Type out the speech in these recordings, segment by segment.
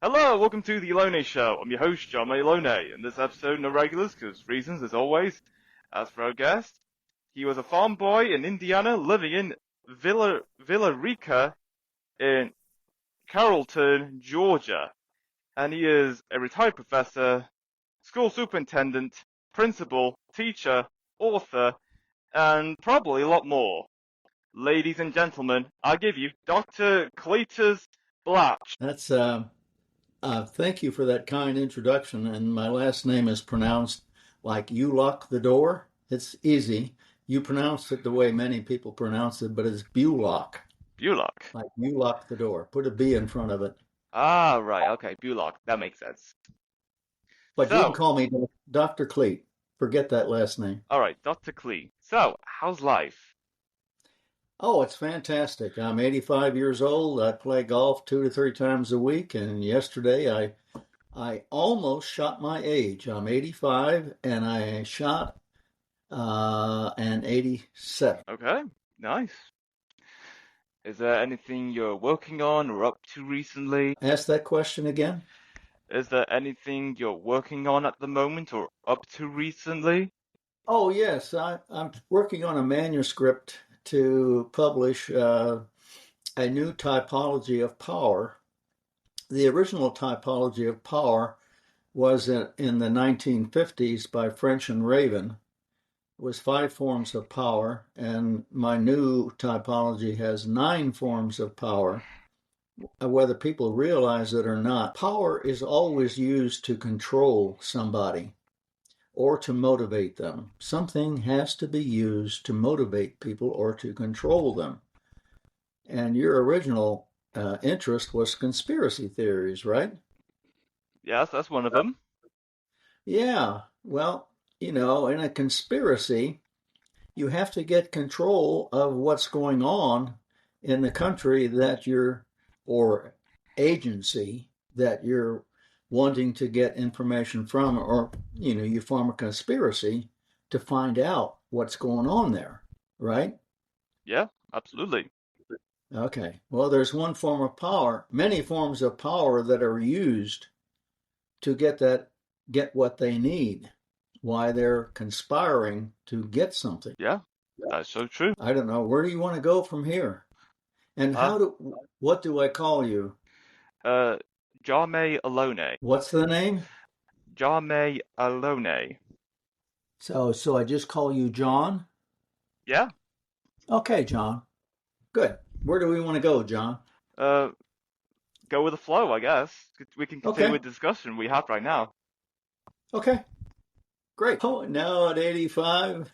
Hello, welcome to the Elone Show. I'm your host, John Elone. In this episode, no regulars, because reasons, as always. As for our guest, he was a farm boy in Indiana living in Villa Rica in Carrollton, Georgia. And he is a retired professor, school superintendent, principal, teacher, author, and probably a lot more. Ladies and gentlemen, I give you Dr. Cletus Blatch. Thank you for that kind introduction. And my last name is pronounced like you lock the door. It's easy. You pronounce it the way many people pronounce it, but it's Bulock. Bulock. Like you lock the door. Put a B in front of it. Ah, right, okay, Bulock. That makes sense. But you can So, call me Dr. Cleet. Forget that last name. alright, Dr. Clee. So, how's life? Oh, it's fantastic. I'm 85 years old. I play golf 2 to 3 times a week. And yesterday I almost shot my age. I'm 85 and I shot an 87. Okay, nice. Is there anything you're working on or up to recently? Ask that question again. Is there anything you're working on at the moment or up to recently? Oh, yes. I'm working on a manuscript to publish a new typology of power. The original typology of power was in the 1950s by French and Raven. It was 5 forms of power, and my new typology has 9 forms of power. Whether people realize it or not, power is always used to control somebody or to motivate them. Something has to be used to motivate people or to control them. And your original interest was conspiracy theories, right? Yes, that's one of them. Yeah. Well, in a conspiracy, you have to get control of what's going on in the country or agency that you're wanting to get information from, or, you form a conspiracy to find out what's going on there, right? Yeah, absolutely. Okay. Well, there's one form of power, many forms of power that are used to get what they need, why they're conspiring to get something. Yeah, that's so true. I don't know. Where do you want to go from here? And Uh, what do I call you? uh, Jame Alone. What's the name? Jame Alone. So I just call you John? Yeah, Okay, John. Good. Where do we want to go, John? uh, go with the flow, I guess. We can continue Okay. with the discussion we have right now. Okay. Great. Oh, now at 85,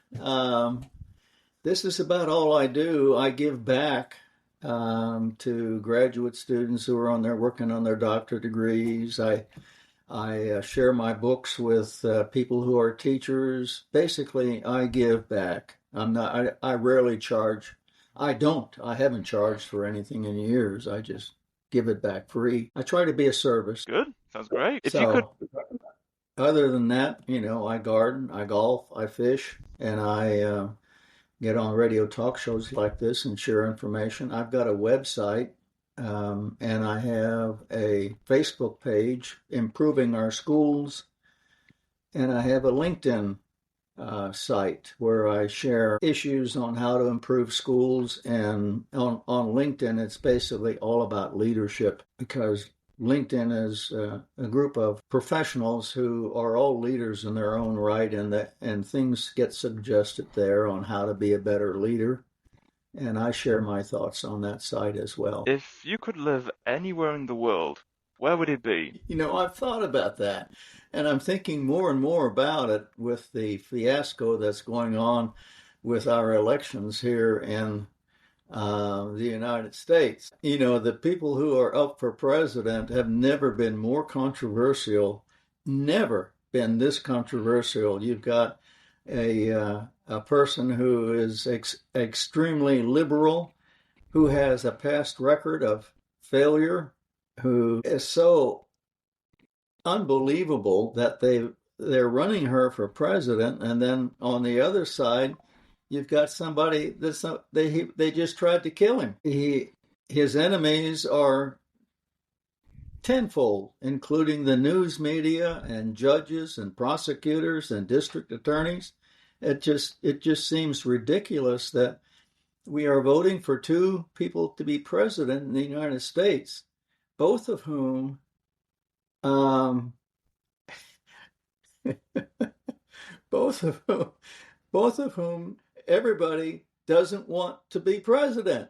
this is about all I do. I give back to graduate students who are working on their doctorate degrees. I share my books with people who are teachers. Basically, I give back. I rarely charge. I haven't charged for anything in years. I just give it back free. I try to be a service. Good, sounds great. If you could, So, other than that, I garden, I golf, I fish, and I get on radio talk shows like this and share information. I've got a website, and I have a Facebook page, Improving Our Schools, and I have a LinkedIn site where I share issues on how to improve schools. And on LinkedIn, it's basically all about leadership, because LinkedIn is a group of professionals who are all leaders in their own right, and things get suggested there on how to be a better leader. And I share my thoughts on that site as well. if you could live anywhere in the world, where would it be? I've thought about that, and I'm thinking more and more about it with the fiasco that's going on with our elections here in the United States. The people who are up for president have never been more controversial, never been this controversial. You've got a person who is extremely liberal, who has a past record of failure, who is so unbelievable that they're running her for president, and then on the other side, you've got somebody they just tried to kill him. His enemies are tenfold, including the news media and judges and prosecutors and district attorneys. It just seems ridiculous that we are voting for two people to be president in the United States, both of whom um, both of whom both of whom everybody doesn't want to be president.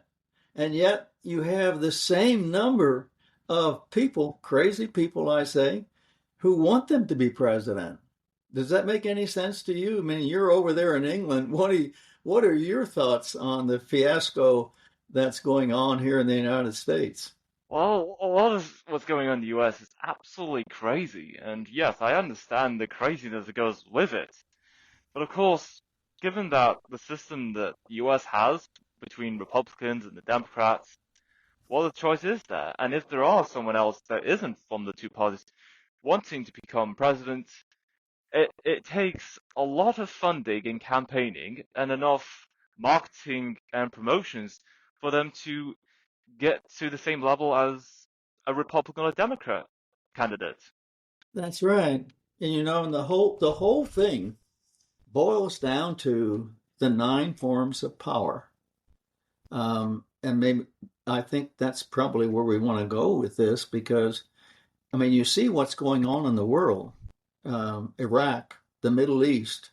And yet you have the same number of people, crazy people, I say, who want them to be president. Does that make any sense to you? I mean, you're over there in England. What are your thoughts on the fiasco that's going on here in the United States? Well, a lot of what's going on in the US is absolutely crazy, and yes, I understand the craziness that goes with it. But of course, given that the system that the US has between Republicans and the Democrats, what the choice is there? And if there are someone else that isn't from the two parties wanting to become president, it takes a lot of funding and campaigning and enough marketing and promotions for them to get to the same level as a Republican or Democrat candidate. That's right. And and the whole thing boils down to the nine forms of power. And maybe I think that's probably where we want to go with this because, I mean, you see what's going on in the world, Iraq, the Middle East,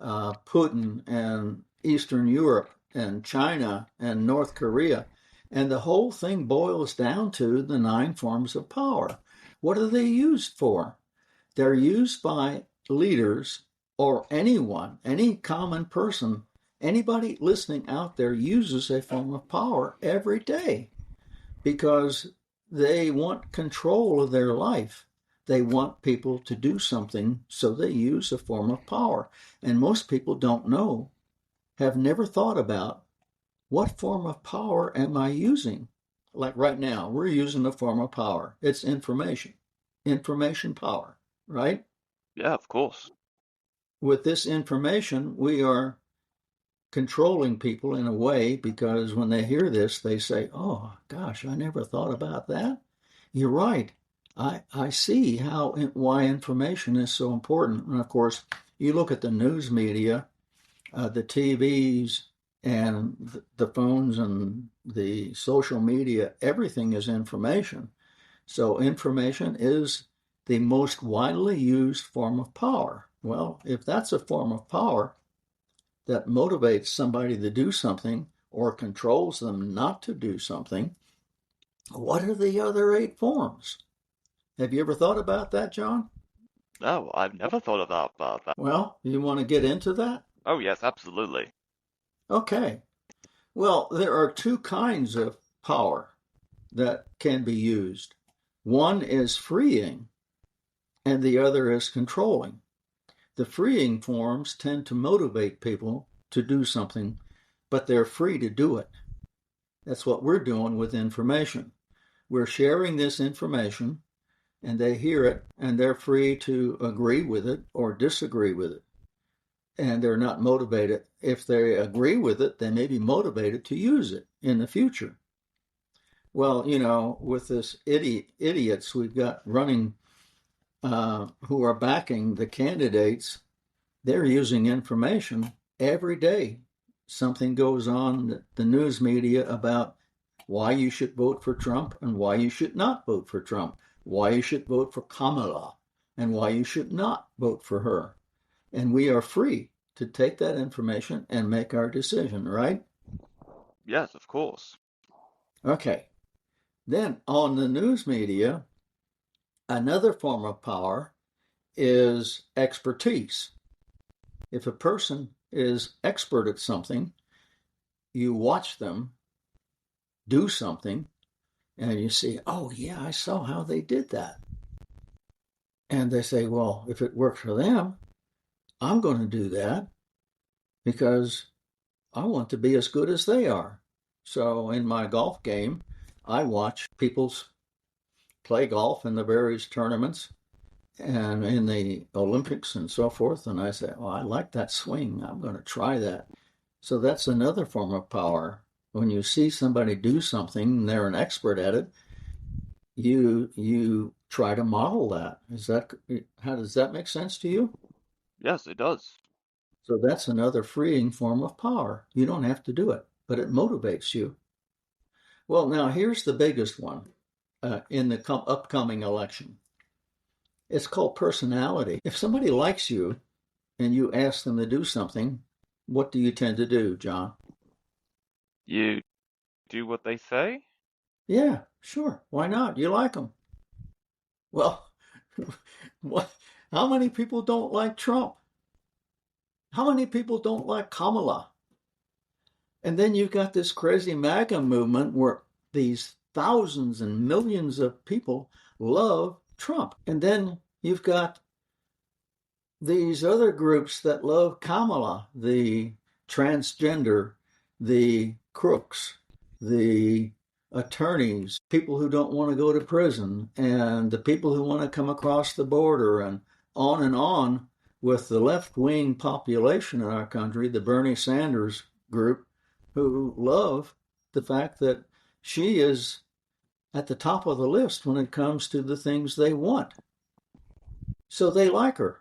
Putin, and Eastern Europe, and China, and North Korea. And the whole thing boils down to the nine forms of power. What are they used for? They're used by leaders or anyone, any common person. Anybody listening out there uses a form of power every day because they want control of their life. They want people to do something, so they use a form of power. And most people don't know, have never thought about what form of power am I using? Like right now, we're using a form of power. It's information power, right? Yeah, of course. With this information, we are controlling people in a way because when they hear this, they say, oh, gosh, I never thought about that. You're right. I see why information is so important. And of course, you look at the news media, the TVs, and the phones and the social media, everything is information. So information is the most widely used form of power. Well, if that's a form of power that motivates somebody to do something or controls them not to do something, what are the other eight forms? Have you ever thought about that, John? No, I've never thought about that. Well, you want to get into that? Oh, yes, absolutely. Okay. Well, there are two kinds of power that can be used. One is freeing, and the other is controlling. The freeing forms tend to motivate people to do something, but they're free to do it. That's what we're doing with information. We're sharing this information, and they hear it, and they're free to agree with it or disagree with it. And they're not motivated. If they agree with it, they may be motivated to use it in the future. Well, with this idiots we've got running who are backing the candidates, they're using information every day. Something goes on the news media about why you should vote for Trump and why you should not vote for Trump, why you should vote for Kamala and why you should not vote for her. And we are free to take that information and make our decision, right? Yes, of course. Okay. Then on the news media, another form of power is expertise. If a person is expert at something, you watch them do something and you see, oh, yeah, I saw how they did that. And they say, well, if it worked for them, I'm going to do that because I want to be as good as they are. So in my golf game, I watch people play golf in the various tournaments and in the Olympics and so forth. And I say, oh, I like that swing. I'm going to try that. So that's another form of power. When you see somebody do something and they're an expert at it, you try to model that. How does that make sense to you? Yes, it does. So that's another freeing form of power. You don't have to do it, but it motivates you. Well, now here's the biggest one in the upcoming election. It's called personality. If somebody likes you and you ask them to do something, what do you tend to do, John? You do what they say? Yeah, sure. Why not? You like them. Well, what? How many people don't like Trump? How many people don't like Kamala? And then you've got this crazy MAGA movement where these thousands and millions of people love Trump. And then you've got these other groups that love Kamala, the transgender, the crooks, the attorneys, people who don't want to go to prison, and the people who want to come across the border, and on with the left wing population in our country, the Bernie Sanders group, who love the fact that she is at the top of the list when it comes to the things they want. So they like her.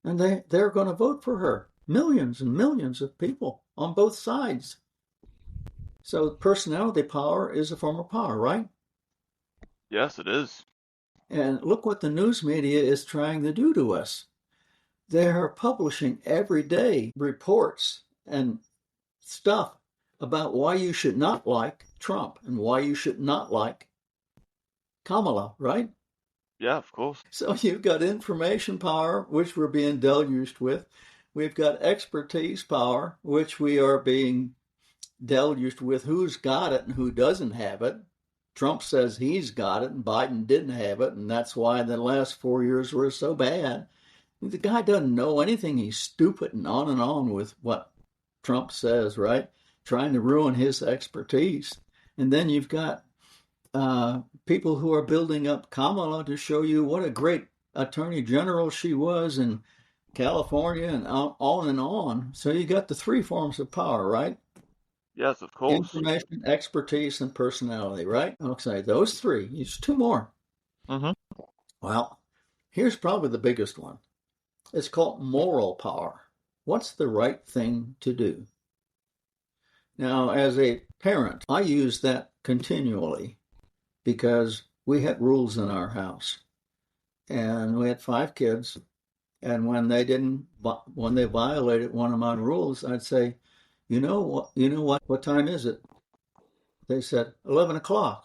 And they're going to vote for her. Millions and millions of people on both sides. So personality power is a form of power, right? Yes, it is. And look what the news media is trying to do to us. They're publishing every day reports and stuff about why you should not like Trump and why you should not like Kamala, right? Yeah, of course. So you've got information power, which we're being deluged with. We've got expertise power, which we are being deluged with who's got it and who doesn't have it. Trump says he's got it and Biden didn't have it, and that's why the last 4 years were so bad. The guy doesn't know anything. He's stupid and on with what Trump says, right? Trying to ruin his expertise. And then you've got people who are building up Kamala to show you what a great attorney general she was in California and on and on. So you got the three forms of power, right? Yes, of course. Information, expertise, and personality, right? Okay, those three. There's two more. Mm-hmm. Well, here's probably the biggest one. It's called moral power. What's the right thing to do? Now, as a parent, I use that continually because we had rules in our house, and we had 5 kids. And when they violated one of my rules, I'd say, what time is it? They said 11 o'clock.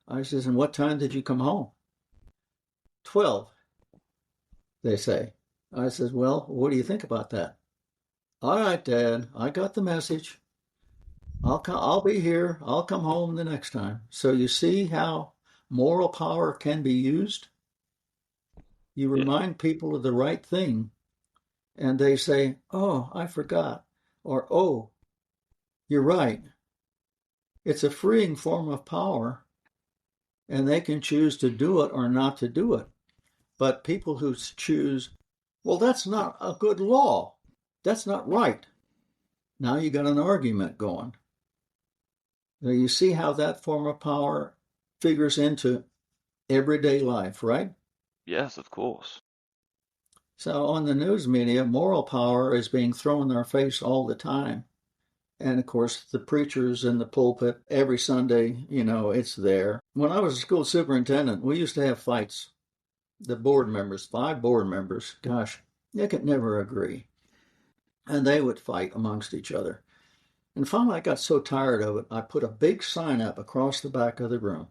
I says, and what time did you come home? 12. They say. I says, well, what do you think about that? All right, Dad, I got the message. I'll be here. I'll come home the next time. So you see how moral power can be used? You Yeah. remind people of the right thing, and they say, oh, I forgot, or oh, you're right. It's a freeing form of power, and they can choose to do it or not to do it. But people who choose, well, that's not a good law. That's not right. Now you got an argument going. Now you see how that form of power figures into everyday life, right? Yes, of course. So on the news media, moral power is being thrown in our face all the time. And of course, the preachers in the pulpit every Sunday, it's there. When I was a school superintendent, we used to have fights. The board members, 5 board members, gosh, they could never agree. And they would fight amongst each other. And finally, I got so tired of it, I put a big sign up across the back of the room.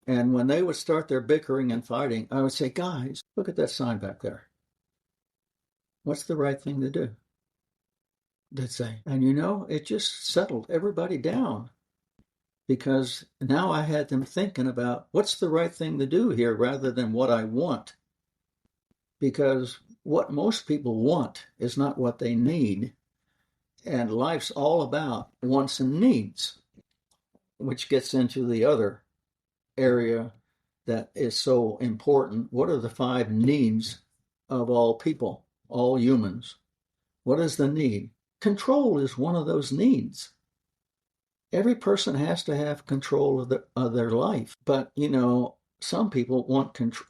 And when they would start their bickering and fighting, I would say, guys, look at that sign back there. What's the right thing to do? They'd say. And it just settled everybody down because now I had them thinking about what's the right thing to do here rather than what I want. Because what most people want is not what they need. And life's all about wants and needs, which gets into the other area that is so important. What are the 5 needs of all people, all humans? What is the need? Control is one of those needs. Every person has to have control of their life. But, some people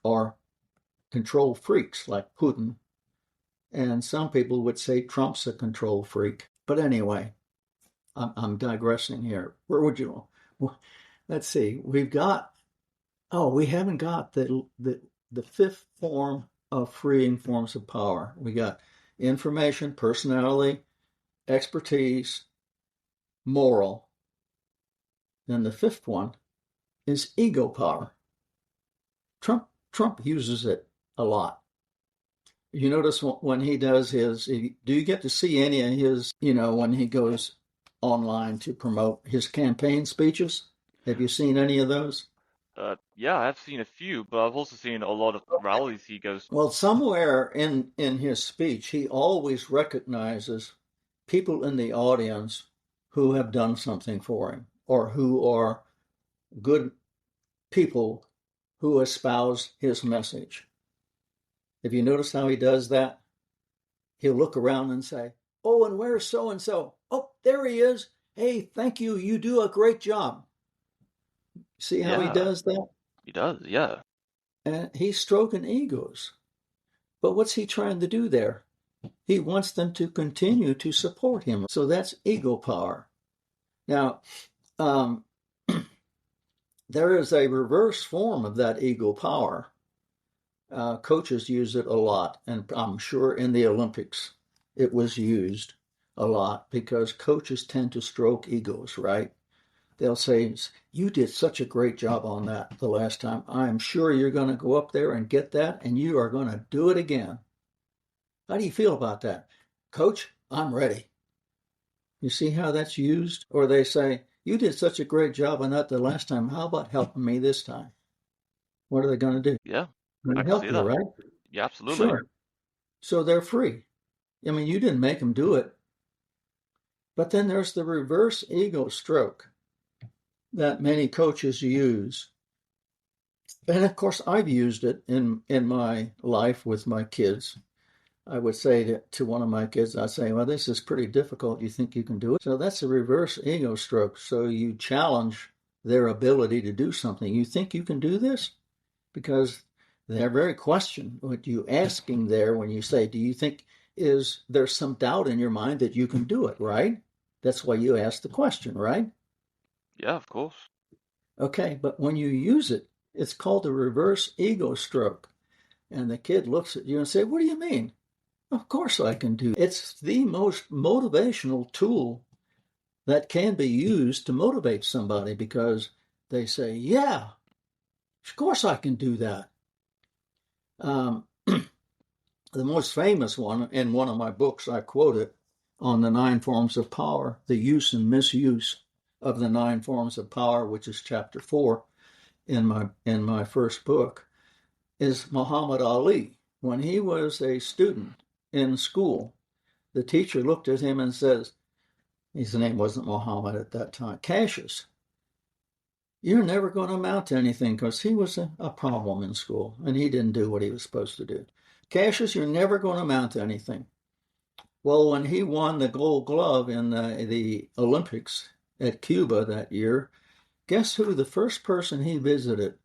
are control freaks like Putin. And some people would say Trump's a control freak. But anyway, I'm digressing here. Where would you? Let's see. We haven't got the fifth form of freeing forms of power. We got information, personality, expertise, moral. And the fifth one is ego power. Trump uses it a lot. You notice when he does do you get to see any of his, when he goes online to promote his campaign speeches? Have you seen any of those? Yeah, I've seen a few, but I've also seen a lot of rallies he goes to. Well, somewhere in his speech, he always recognizes people in the audience who have done something for him or who are good people who espouse his message. Have you noticed how he does that? He'll look around and say, "Oh, and where's so and so? Oh, there he is. Hey, thank you. You do a great job." See how he Yeah, does that? he does. Yeah, And he's stroking egos. But what's he trying to do there? He wants them to continue to support him. So that's ego power. Now, um, there is a reverse form of that ego power. Coaches use it a lot, and I'm sure in the Olympics it was used a lot because coaches tend to stroke egos, right? They'll say, "You did such a great job on that the last time. I'm sure you're going to go up there and get that, and you are going to do it again. How do you feel about that? Coach, I'm ready." You see how that's used? Or they say, "You did such a great job on that the last time. How about helping me this time?" What are they going to do? yeah, They're I going to can help see you, that. right? Yeah, absolutely. Sure. So they're free. I mean, you didn't make them do it. But then there's the reverse ego stroke that many coaches use. And of course, I've used it in my life with my kids. I would say to one of my kids, I'd say, "Well, this is pretty difficult. You think you can do it?" So that's a reverse ego stroke. So you challenge their ability to do something. You think you can do this? Because their very question, what you asking there when you say, "Do you think," is there's some doubt in your mind that you can do it, right? That's why you ask the question, right? Yeah, of course. Okay, but when you use it, it's called a reverse ego stroke. And the kid looks at you and say, "What do you mean?" "Of course I can do it." It's the most motivational tool that can be used to motivate somebody because they say, "Yeah, of course I can do that." Um, the most famous one in one of my books, I quote it on the 9 forms of power, the use and misuse of the 9 forms of power, which is chapter 4 in my first book, is Muhammad Ali. When he was a student in school, the teacher looked at him and says, his name wasn't Muhammad at that time, "Cassius, you're never going to amount to anything," because he was a problem in school and he didn't do what he was supposed to do. "Cassius, you're never going to amount to anything." Well, when he won the gold glove in the Olympics at Cuba that year, guess who the first person he visited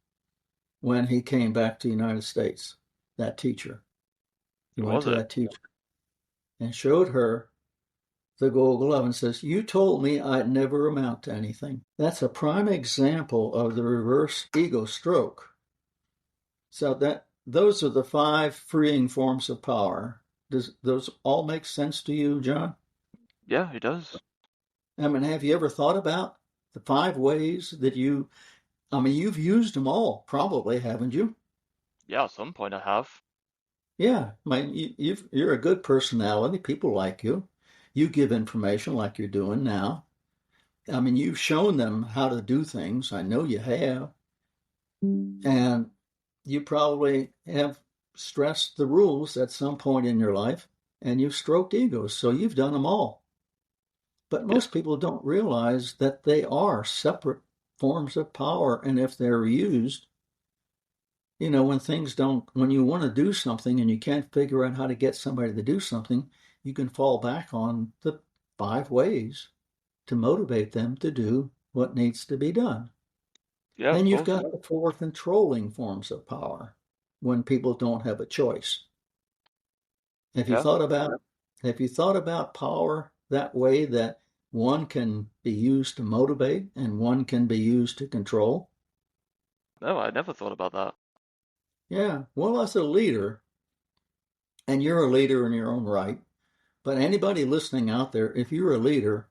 when he came back to the United States? That teacher. He Who went was to it? that teacher and showed her the gold glove and says, "You told me I'd never amount to anything." That's a prime example of the reverse ego stroke. So that those are the 5 freeing forms of power. Does those all make sense to you, John? Yeah, he does. I mean, have you ever thought about the 5 ways that you've used them all, probably, haven't you? Yeah, at some point I have. Yeah, I mean, you're a good personality. People like you. You give information like you're doing now. I mean, you've shown them how to do things. I know you have. And you probably have stressed the rules at some point in your life and you've stroked egos. So you've done them all. But Yeah, most people don't realize that they are separate forms of power. And if they're used, when you want to do something and you can't figure out how to get somebody to do something, you can fall back on the 5 ways to motivate them to do what needs to be done. Yeah, of Then you've course. got the four controlling forms of power when people don't have a choice. Have you Yeah. thought about have you thought about power that way, that one can be used to motivate and one can be used to control? No, I never thought about that. Yeah. Well, as a leader, and you're a leader in your own right, but anybody listening out there, if you're a leader,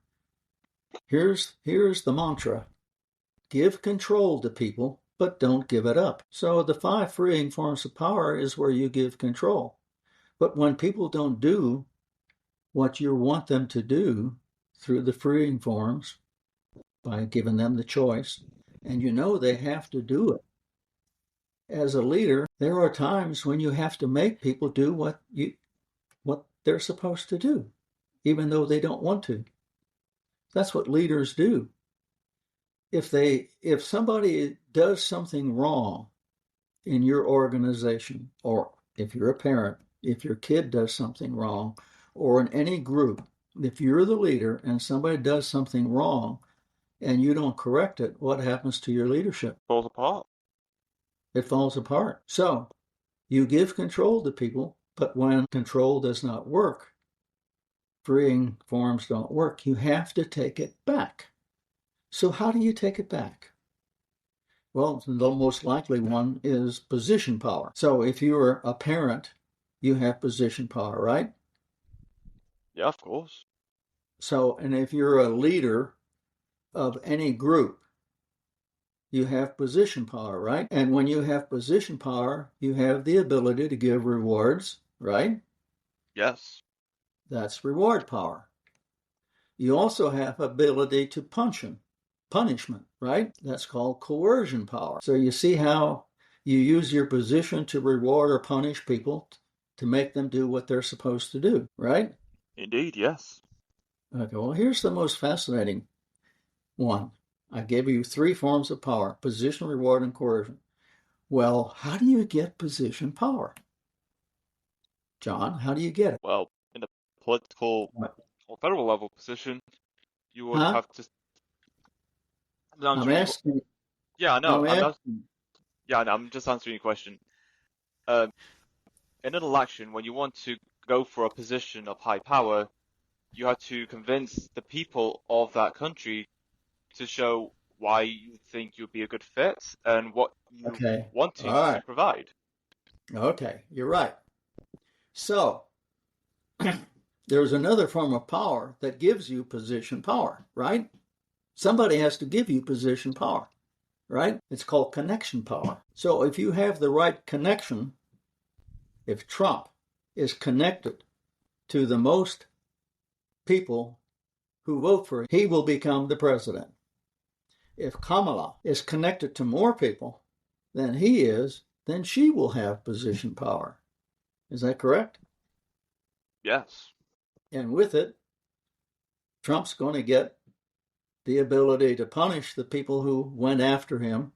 here's the mantra. Give control to people, but don't give it up. So the five freeing forms of power is where you give control. But when people don't do what you want them to do through the freeing forms, by giving them the choice, and you know they have to do it. As a leader, there are times when you have to make people do what they're supposed to do, even though they don't want to. That's what leaders do. If somebody does something wrong in your organization, or if you're a parent, if your kid does something wrong, or in any group, if you're the leader and somebody does something wrong and you don't correct it, what happens to your leadership? Falls apart. It falls apart. So you give control to people, but when control does not work, freeing forms don't work, you have to take it back. So how do you take it back? Well, the most likely one is position power. So if you're a parent, you have position power, right? Yeah, of course. So, and if you're a leader of any group, you have position power, right? And when you have position power, you have the ability to give rewards, right? Yes. That's reward power. You also have ability to punishment, right? That's called coercion power. So you see how you use your position to reward or punish people to make them do what they're supposed to do, right? Indeed, yes. Okay, well, here's the most fascinating one. I gave you three forms of power: position, reward, and coercion. Well, how do you get position power? John, how do you get it? Well, in a political or federal level position, you would Huh? have to. I'm I'm answering you. asking. Yeah, I know. I'm asking. Yeah, I know, I'm just answering your question. Um, in an election, when you want to go for a position of high power, you have to convince the people of that country to show why you think you'd be a good fit and what you Okay. All wanting to right. provide. Okay. You're right. So there's another form of power that gives you position power, right? Somebody has to give you position power, right? It's called connection power. So if you have the right connection, if Trump is connected to the most people who vote for him, he will become the president. If Kamala is connected to more people than he is, then she will have position power. Is that correct? Yes. And with it, Trump's going to get the ability to punish the people who went after him,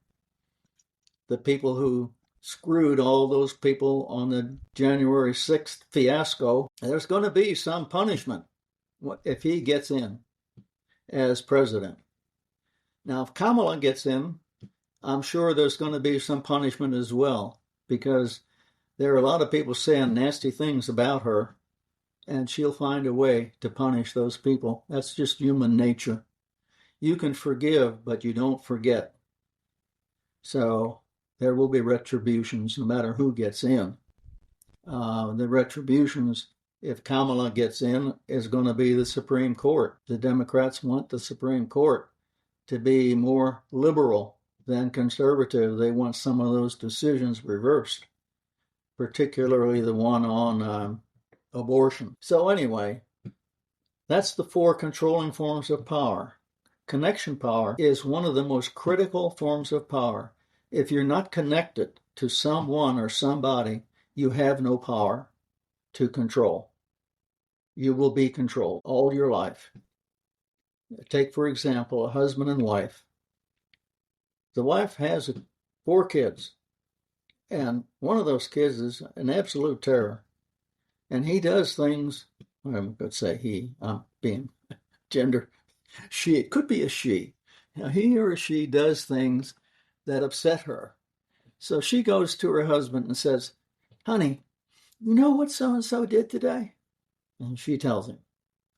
the people who screwed all those people on the January 6th fiasco. There's going to be some punishment if he gets in as president. Now, if Kamala gets in, I'm sure there's going to be some punishment as well, because there are a lot of people saying nasty things about her, and she'll find a way to punish those people. That's just human nature. You can forgive, but you don't forget. So there will be retributions no matter who gets in. The retributions, if Kamala gets in, is going to be the Supreme Court. The Democrats want the Supreme Court to be more liberal than conservative. They want some of those decisions reversed, particularly the one on abortion. So anyway, that's the four controlling forms of power. Connection power is one of the most critical forms of power. If you're not connected to someone or somebody, you have no power to control. You will be controlled all your life. Take, for example, a husband and wife. The wife has 4 kids, and one of those kids is an absolute terror. And he does things, I'm going to say he, I'm being gender It could be a she. Now, he or she does things that upset her. So she goes to her husband and says, honey, you know what so and so did today? And she tells him.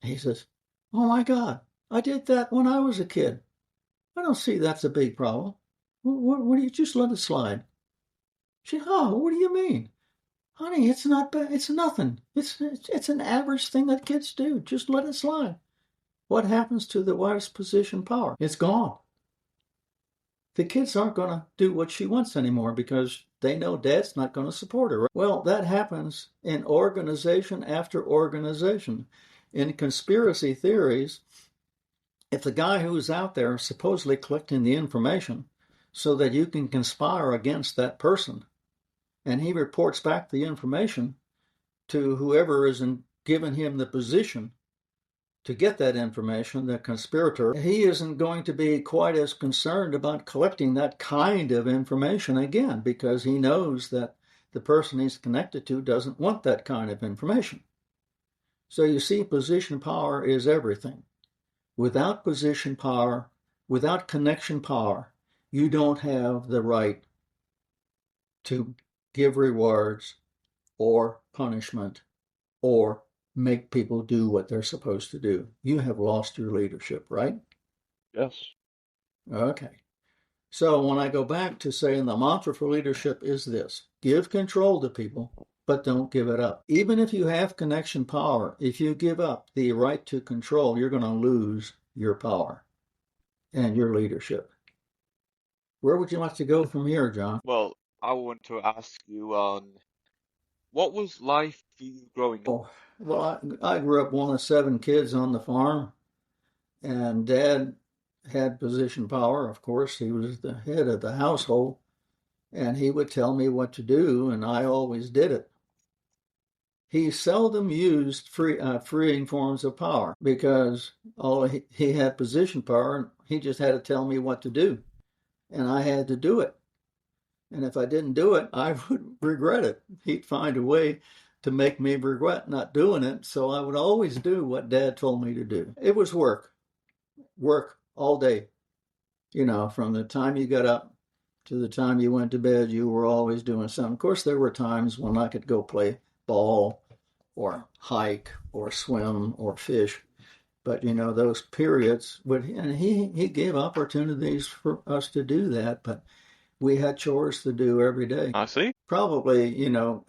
He says, oh my God, I did that when I was a kid. I don't see that's a big problem. What do you just let it slide? She, oh, what do you mean? Honey, it's not bad. It's nothing. It's an average thing that kids do. Just let it slide. What happens to the wife's position power? It's gone. The kids aren't going to do what she wants anymore because they know dad's not going to support her. Well, that happens in organization after organization. In conspiracy theories, if the guy who's out there supposedly collecting the information so that you can conspire against that person, and he reports back the information to whoever is giving him the position to get that information, the conspirator, he isn't going to be quite as concerned about collecting that kind of information again because he knows that the person he's connected to doesn't want that kind of information. So you see, position power is everything. Without position power, without connection power, you don't have the right to give rewards or punishment or make people do what they're supposed to do. You have lost your leadership, right? Yes. Okay. So when I go back to saying the mantra for leadership is this: give control to people, but don't give it up. Even if you have connection power, if you give up the right to control, you're going to lose your power and your leadership. Where would you like to go from here, John? Well, I want to ask you on what was life for you growing up? Oh, well, I grew up one of 7 kids on the farm, and Dad had position power. Of course, he was the head of the household, and he would tell me what to do, and I always did it. He seldom used freeing forms of power because he had position power, and he just had to tell me what to do, and I had to do it. And if I didn't do it, I would regret it. He'd find a way to make me regret not doing it, so I would always do what Dad told me to do. It was work all day. You know, from the time you got up to the time you went to bed, you were always doing something. Of course, there were times when I could go play ball or hike or swim or fish. But, you know, those periods, and he gave opportunities for us to do that, but we had chores to do every day. I see. Probably, you know,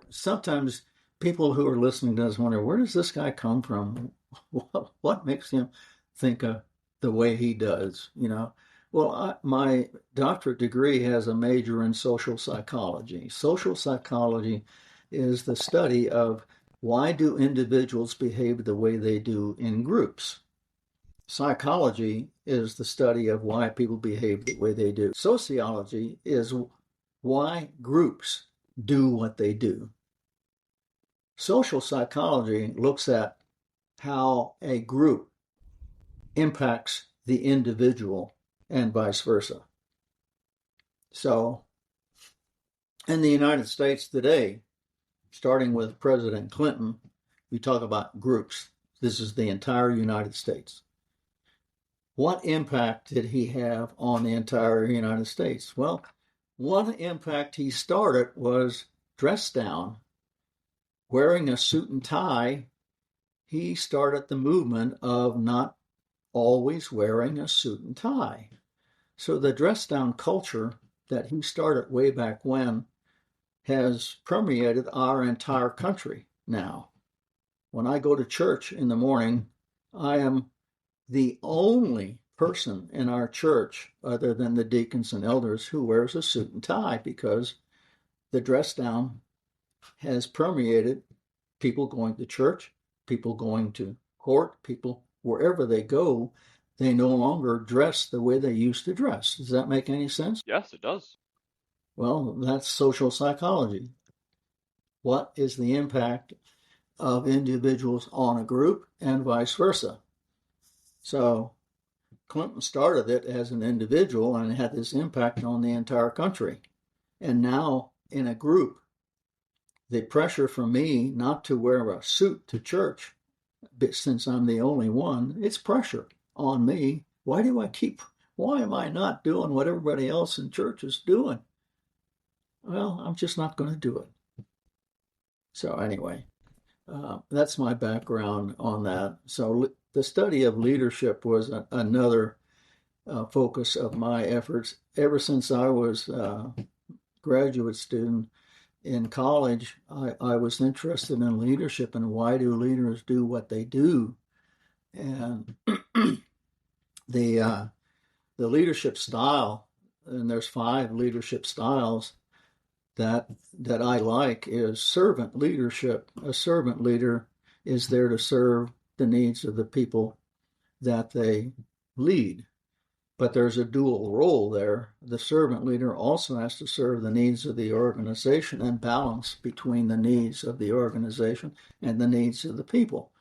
sometimes people who are listening to us wonder, where does this guy come from? What makes him think of the way he does, you know? Well, my doctorate degree has a major in social psychology. Social psychology is the study of why do individuals behave the way they do in groups. Psychology is the study of why people behave the way they do. Sociology is why groups do what they do. Social psychology looks at how a group impacts the individual and vice versa. So, in the United States today, starting with President Clinton, we talk about groups. This is the entire United States. What impact did he have on the entire United States? Well, one impact he started was dress down. Wearing a suit and tie, he started the movement of not always wearing a suit and tie. So the dress down culture that he started way back when has permeated our entire country now. When I go to church in the morning, I am the only person in our church, other than the deacons and elders, who wears a suit and tie because the dress down has permeated people going to church, people going to court, people wherever they go. They no longer dress the way they used to dress. Does that make any sense? Yes, it does. Well, that's social psychology. What is the impact of individuals on a group and vice versa? So Clinton started it as an individual and had this impact on the entire country. And now in a group, the pressure for me not to wear a suit to church, since I'm the only one, it's pressure on me. Why am I not doing what everybody else in church is doing? Well, I'm just not going to do it. So anyway, that's my background on that. So the study of leadership was another focus of my efforts ever since I was a graduate student in college. I was interested in leadership and why do leaders do what they do, and the leadership style, and there's 5 leadership styles that I like, is servant leadership. A servant leader is there to serve the needs of the people that they lead. But there's a dual role there. The servant leader also has to serve the needs of the organization and balance between the needs of the organization and the needs of the people.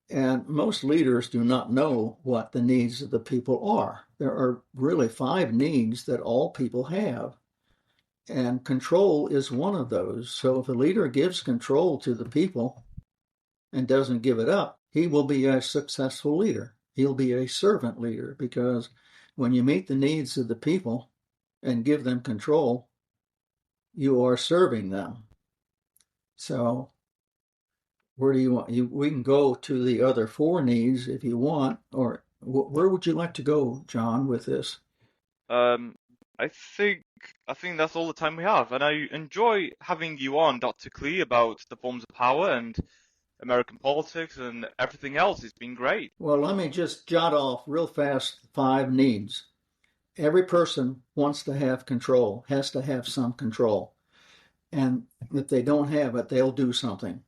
And most leaders do not know what the needs of the people are. There are really 5 needs that all people have. And control is one of those. So if a leader gives control to the people and doesn't give it up, he will be a successful leader. He'll be a servant leader, because when you meet the needs of the people and give them control, you are serving them. So where do you want? We can go to the other 4 needs if you want, or where would you like to go, John, with this? I think that's all the time we have, and I enjoy having you on, Dr. Clee, about the forms of power and American politics and everything else. It's been great. Well, let me just jot off real fast 5 needs. Every person wants to have control, has to have some control. And if they don't have it, they'll do something.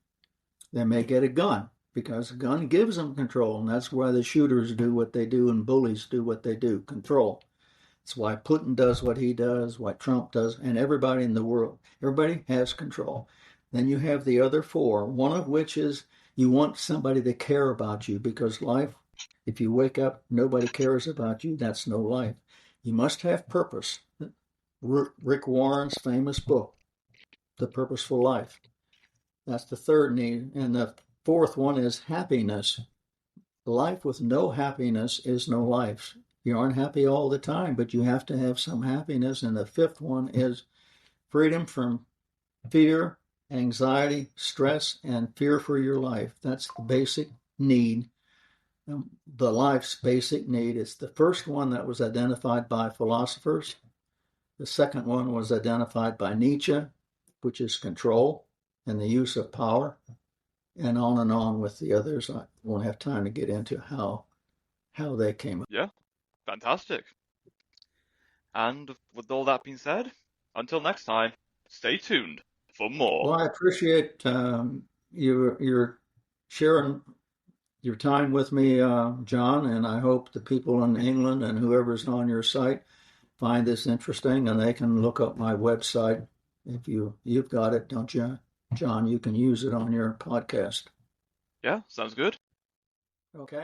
They may get a gun, because a gun gives them control, and that's why the shooters do what they do and bullies do what they do, control. It's why Putin does what he does, why Trump does, and everybody in the world. Everybody has control. Then you have the other 4, one of which is you want somebody to care about you, because life, if you wake up, nobody cares about you, that's no life. You must have purpose. Rick Warren's famous book, The Purposeful Life. That's the 3rd need. And the 4th one is happiness. Life with no happiness is no life. You aren't happy all the time, but you have to have some happiness. And the 5th one is freedom from fear, anxiety, stress, and fear for your life. That's the basic need. The life's basic need. It's the first one that was identified by philosophers. The second one was identified by Nietzsche, which is control and the use of power, and on with the others. I won't have time to get into how they came up. Yeah, fantastic. And with all that being said, until next time, stay tuned for more. Well, I appreciate your sharing your time with me, John, and I hope the people in England and whoever's on your site find this interesting, and they can look up my website. If you've got it, don't you, John? You can use it on your podcast. Yeah, sounds good. Okay.